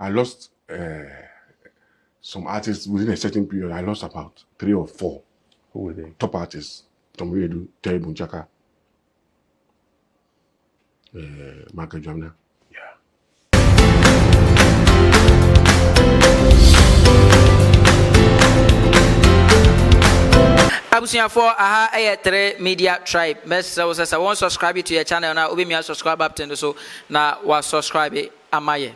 I lost some artists within a certain period. I lost about 3 or 4. Who were they? Top artists. Chelibomchaka, Michael Jamna. Yeah. Abusia for aha aye 3 media tribe. Best so say won subscribe to your channel na obi me subscribe button so na wa subscribe amaye.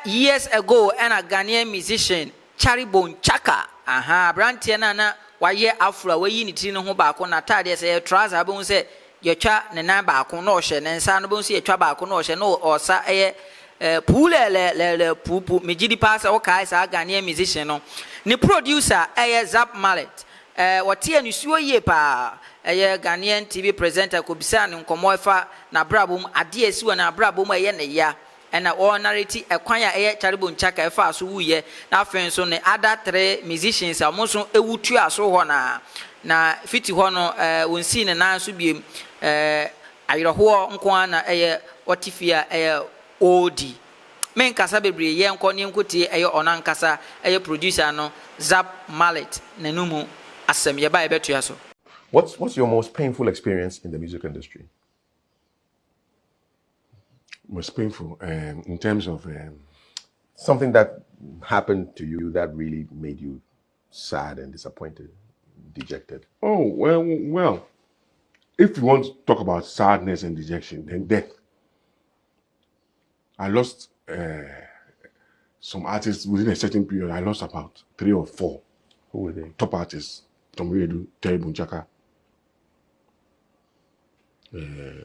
Years ago and a Ghanaian musician Chelibomchaka aha brantie na waye afro we yi ni ti no ho ba ko na tade say trouser bo say ye twa ne nan ba ko no hye ne nsa no bo say ye twa ba ko no hye no osa le pupu mejidi pass o kai sa Ghanaian musician no ni producer Zap Mallet what ye ni suo ye pa Ghanaian TV presenter ko bisa ni nkomo efa na brabom ade esi wo na brabom ye ne ya ena all narrative ekwan ya Chelibomchaka efa so wuye na afen so ne other 3 musicians amonso ewutu aso ho na fiti ho no wonsi ne nan so biem ayroho nko na otifia odi men kasa bebre ye nko ne nkotie onankasa producer no Zap Mallet nanumu asem ye ba betu ya so. What's your most painful experience in the music industry? Most painful in terms of something that happened to you that really made you sad and disappointed, dejected. Oh, well, if you want to talk about sadness and dejection, then death. I lost some artists within a certain period. I lost about 3 or 4. Who were they? Top artists. Chelibomchaka,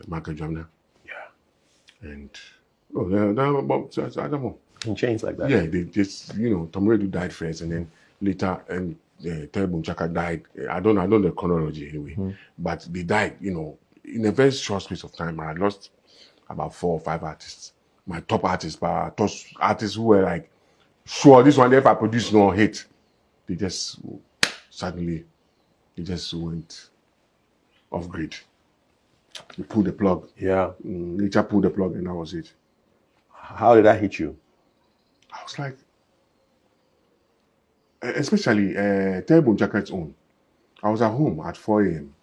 Michael Jamna. Yeah. And I don't know. In chains like that. Yeah, they just Tom Redu died first, and then later and Chelibomchaka died. I don't know the chronology anyway, but they died. In a very short space of time. I lost about 4 or 5 artists. My top artists, but artists who were like, sure, this one if I produce no hit, they just suddenly went off grid. They pulled the plug. Yeah. Later pulled the plug, and that was it. How did that hit you? I was like, especially Chelibomchaka's own. I was at home at 4 a.m.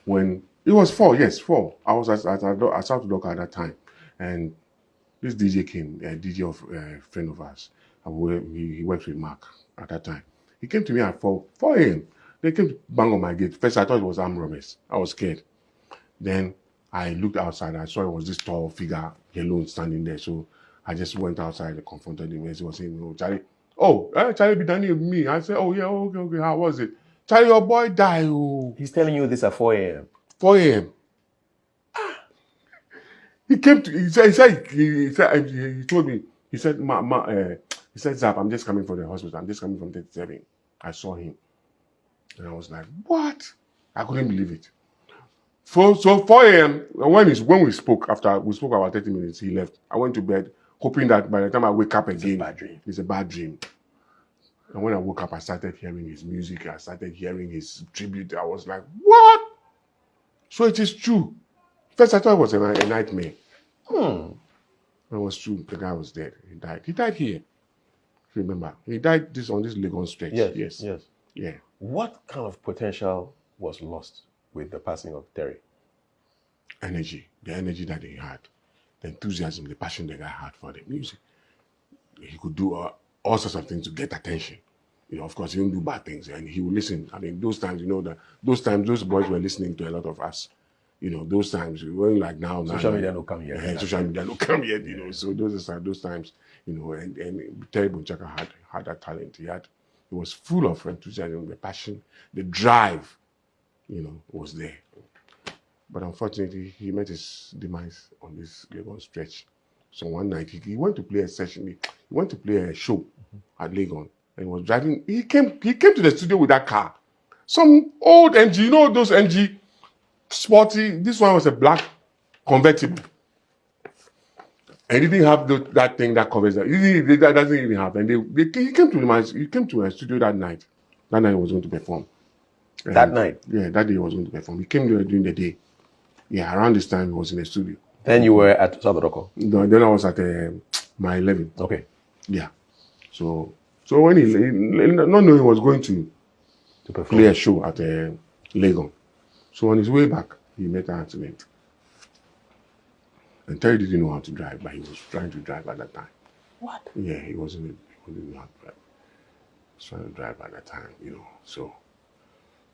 when it was 4. Yes, 4. I was at South Dock at that time, and this DJ came, a DJ of a friend of ours. He worked with Mark at that time. He came to me at 4 a.m. They came to bang on my gate. First, I thought it was armed robbers. I was scared. Then I looked outside. I saw it was this tall figure alone standing there. So I just went outside and confronted him. He was saying, "Oh, Charlie, Charlie be done with me." I said, "Oh yeah, okay. How was it? Charlie, your boy died." Oh. He's telling you this at 4 a.m. 4 a.m. He came to. He told me. He said, he said, "Zap, I'm just coming from the hospital. I'm just coming from 37. I saw him, and I was like, what? I couldn't believe it. So 4 a.m. when we spoke, after we spoke about 30 minutes, he left. I went to bed, hoping that by the time I wake up again, it's a bad dream. And when I woke up, I started hearing his music. I started hearing his tribute. I was like, what? So it is true. First, I thought it was a nightmare. It was true. The guy was dead. He died. He died here. Remember, he died on this Lagos stretch. Yes. Yeah. What kind of potential was lost with the passing of Terry? Energy. The energy that he had. The enthusiasm, the passion the guy had for the music. He could do all sorts of things to get attention. Of course, he didn't do bad things, and he would listen. I mean, those times, those boys were listening to a lot of us. Those times, we weren't like now. Social media don't come here. Social media don't come yet, So those times, and Chelibomchaka had that talent. He was full of enthusiasm, the passion, the drive, was there. But unfortunately, he met his demise on this Lagos stretch. So one night, he went to play a session. He went to play a show at Lagos, and he was driving. He came to the studio with that car. Some old MG, those MG sporty. This one was a black convertible. And he didn't have that thing that covers that. That doesn't even have. And he came to a studio that night. That night he was going to perform. That night? Yeah, that day he was going to perform. He came there during the day. Yeah, around this time he was in the studio. Then you were at South Rocco. Then I was at my 11. Okay. Yeah. So when he not knowing he was going to play a show at Legon. So on his way back, he met an accident. And Terry didn't know how to drive, but he was trying to drive at that time. What? Yeah, he didn't know how to drive. He was trying to drive at that time, So,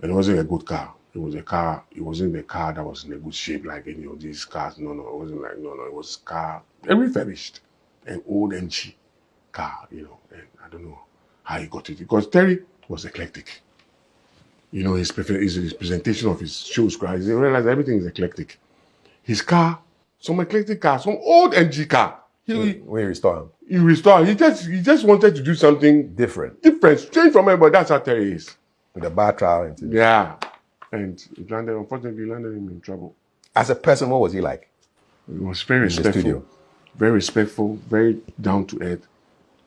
and it wasn't a good car. It was a car. It wasn't a car that was in a good shape like any of these cars. No, it wasn't like It was a car, refurbished, an old MG car, And I don't know how he got it because Terry was eclectic. His presentation of his shows, guys. He realized everything is eclectic. His car, some eclectic car, some old MG car. We restore him. He restored. He just wanted to do something Different, strange from everybody. That's how Terry is. with a bar trial. Yeah, and unfortunately, landed him in trouble. As a person, what was he like? He was very the respectful, studio? very respectful, very down to earth,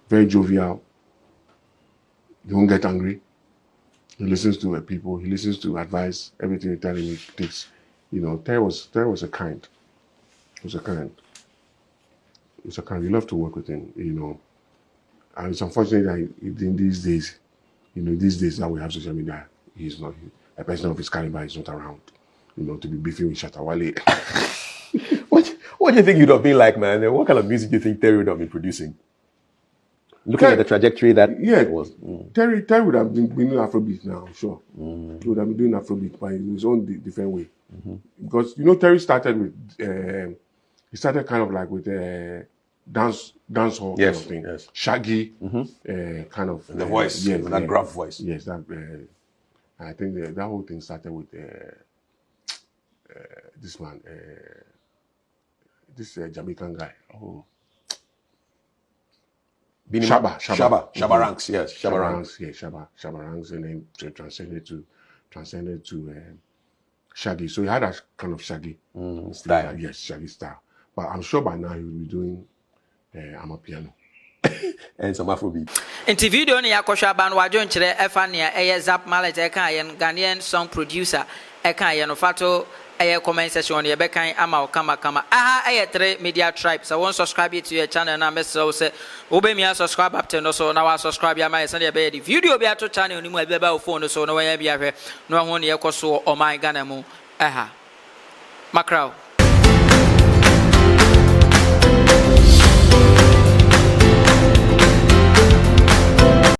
very jovial. He won't get angry. He listens to people. He listens to advice. Everything you tell him, he takes. Terry was a kind. He was a kind. We love to work with him. And it's unfortunate that in these days, that we have social media, he's not a person of his caliber is not around. To be beefing with Shatawale. What do you think you'd have been like, man? And what kind of music do you think Terry would have been producing? Looking at the trajectory that was. Terry would have been doing Afrobeat now, I'm sure. He would have been doing Afrobeat by his own different way. Because Terry started with he started kind of like with dance hall kind of thing. Yes. Shaggy kind of The voice, that gruff voice. Yes, that I think that whole thing started with this man, this Jamaican guy. Oh. Shabba Ranks, yes. Shabba Ranks. Yeah, Shabba Ranks, and then transcended to Shaggy. So he had a kind of Shaggy style. Yes, Shaggy style. But I'm sure by now he will be doing Amapiano. And some Afrobeat. Nti video ni yakosha aba no wadwo nkyere efa ne Zap Mallet eka yen Ghanaian song producer eka yen no fato comment section ye bekan ama kama aha 3 media tribe so won subscribe to your channel na message say obemia subscribe up to no so na wa subscribe ya my send be the video bi ato channel ni mu be ba phone so no wa ya bi ahwe no ho ne yekoso o my Ghana mu aha makrao